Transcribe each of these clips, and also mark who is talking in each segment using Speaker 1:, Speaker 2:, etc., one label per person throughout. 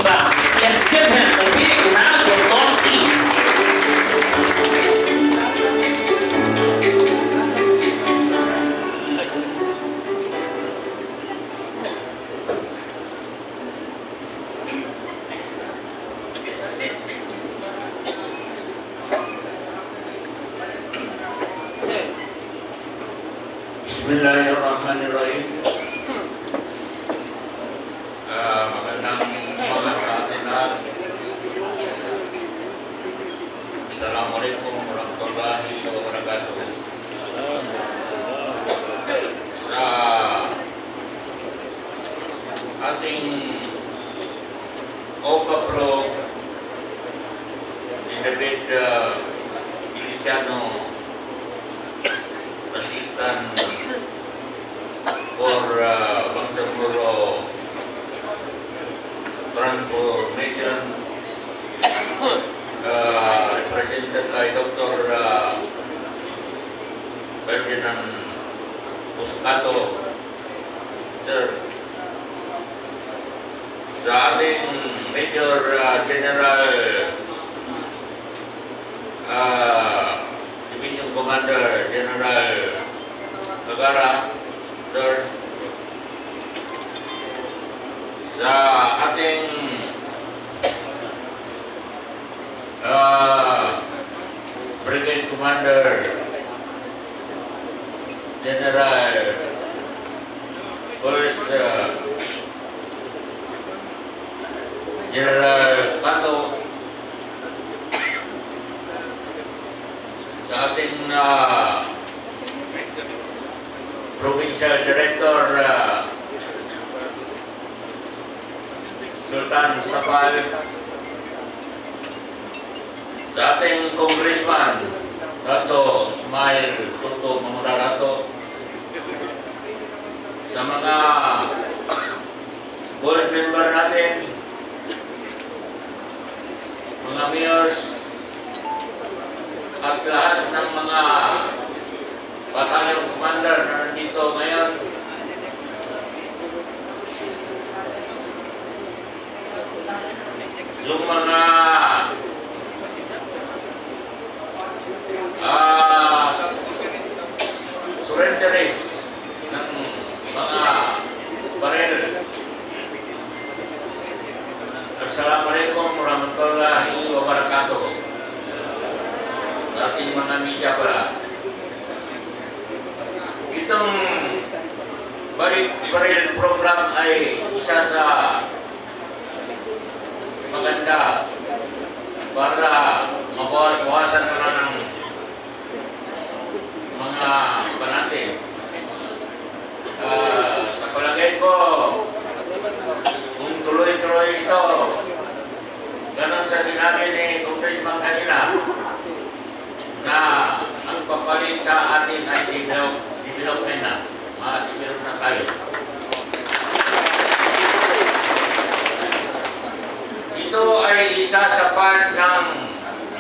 Speaker 1: Bank. Let's give him a big round of applause, please.
Speaker 2: Bismillahirrahmanirrahim. Magandang umaga sa atin lahat. Assalamualaikum warahmatullahi wabarakatuh. Sa ating OPA Pro ni David Feliciano, Assistant for Bangsamoro Transformation, represented by Dr. Ferdinand Buscato, sir. Sa ating Major General Division Commander General Gagara, sir. Sa ating Brigade Commander General First General Pato, sa ating Provincial Director Sultan Sapal, sa ating Congressman Dato Ismail Tuto Mamudarato, sa mga board member natin, mga mayors, at lahat ng mga battalion commander na nandito ngayon. Yung mga surrenderies ng mga baril. Assalamualaikum warahmatullahi wabarakatuh. Sa ating mga media pala, itong balik baril program ay isa sa maganda para mabawas-bawasan naman ng mga natin. Sa palagay ko, kung tuloy-tuloy ito, ganun sa sinabi ni Congressman kanina, na ang papalit sa atin ay development na. Ma-develop na tayo. Ito ay isa sa part ng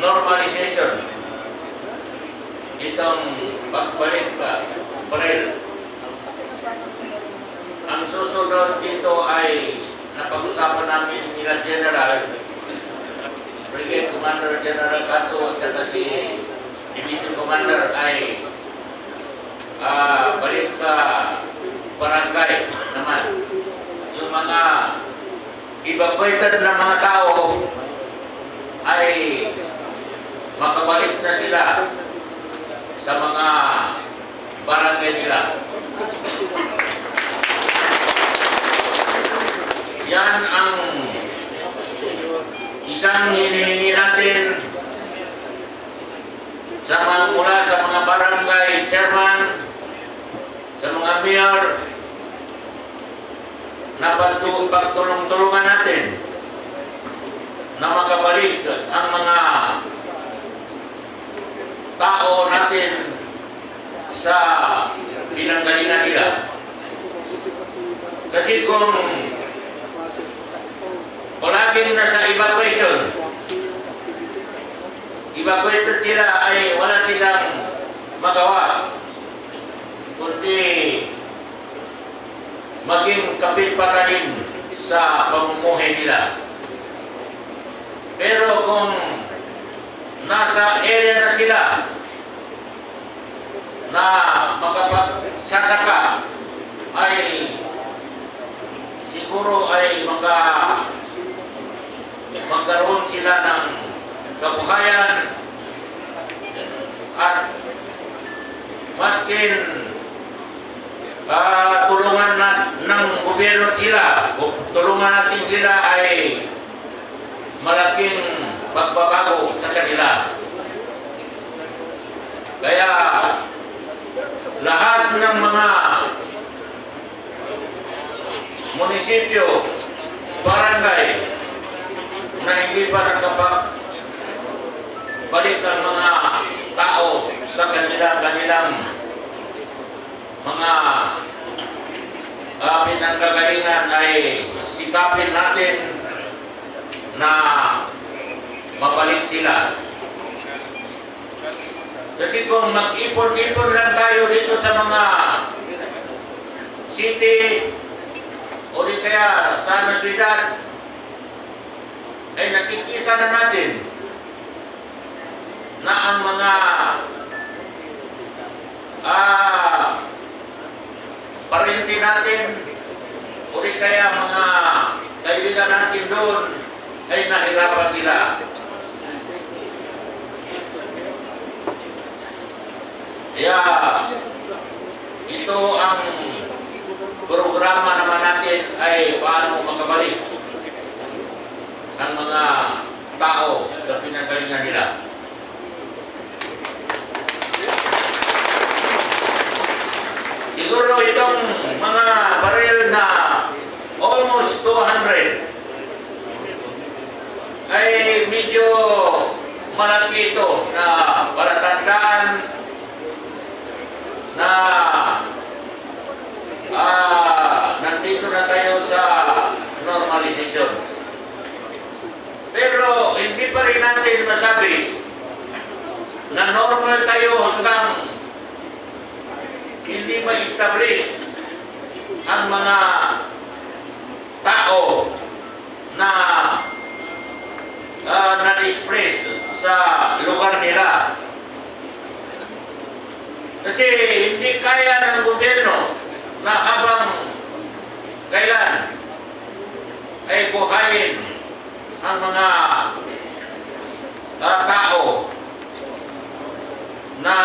Speaker 2: normalization. Itong pagbalik baril. Ang susunod dito ay napag-usapan namin nila General Brigade Commander General Cato at saka si Division Commander ay balik barangay naman. Yung mga evacuated na mga tao ay makabalik na sila sa mga barangay nila. Yan ang isang hinihingi natin sa mga mula sa mga barangay chairman, sa mga mayor, na pagtulong-tulungan natin na makabalik ang mga tao natin sa pinanggalingan nila. Kasi kung palaging nasa evacuation, evacuated sila ay wala silang magawa kundi maging kapit pa rin sa pamumuhay nila. Pero kung nasa area na sila na makapagsasaka ay siguro ay magkaroon sila ng kabuhayan at maskin tulungan ng gobyerno sila, tulungan natin sila ay malaking pagbabago sa kanila. Kaya lahat ng mga munisipyo, barangay na hindi pa nakapag-balik ang mga tao sa kanilang mga pinanggagalingan ay sikapin natin na mabalik sila. Kasi kung mag-ipon-ipon lang tayo dito sa mga city o di kaya sa syudad, ay nakikita na natin na ang mga parente natin o di kaya mga kaibigan natin doon ay nahirapan sila. Kaya ito ang programa naman natin ay paano makabalik ang mga tao sa pinanggalingan nila. Siguro itong mga baril na almost 200 ay medyo malaki ito na palatandaan na nandito na tayo sa normalization. Pero hindi pa rin natin masabi na normal tayo hanggang hindi ma-establish ang mga tao na na-displace sa lugar nila. Kasi hindi kaya ng gobyerno na habang kailan ay buhayin ang mga tao na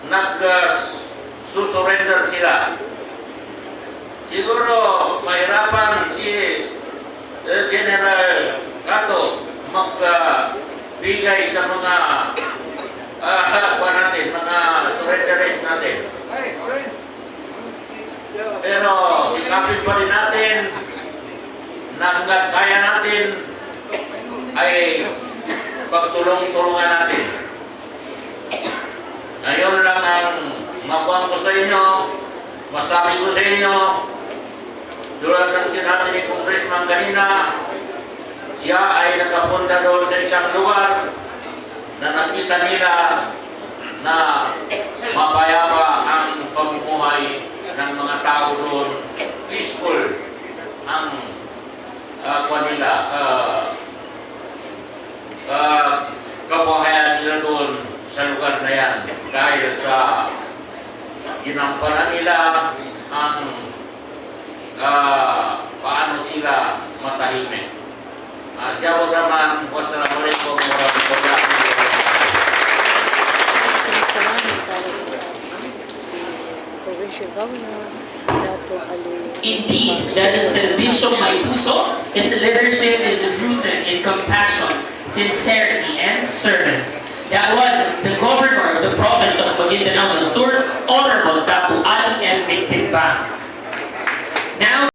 Speaker 2: nag-susurrender sila. Siguro mahirapan si General Cato magbigay sa mga mga surrenderers natin. Pero sikapin pa rin natin na hanggang kaya natin ay pagtulong-tulungan natin. Ngayon lang ang makuha ko sa inyo, masabi ko sa inyo, tulad ng sinabi ni Congressman kanina, siya ay nakapunta doon sa isang lugar na nakita nila na mapayapa ang pamumuhay ng mga tao doon, peaceful ang kabuhayan nila doon sa lugar na yan dahil sa ginampanan nila ang paano sila matahimik. Siya po naman, wassalamualaikum warahmatullahi wabarakatuh.
Speaker 1: Indeed, that in Servicio May Puso, its leadership is rooted in compassion, sincerity, and service. That was the governor of the province of Maguindanao del Sur, Honorable Dato Ali M. Migtimbang. Now,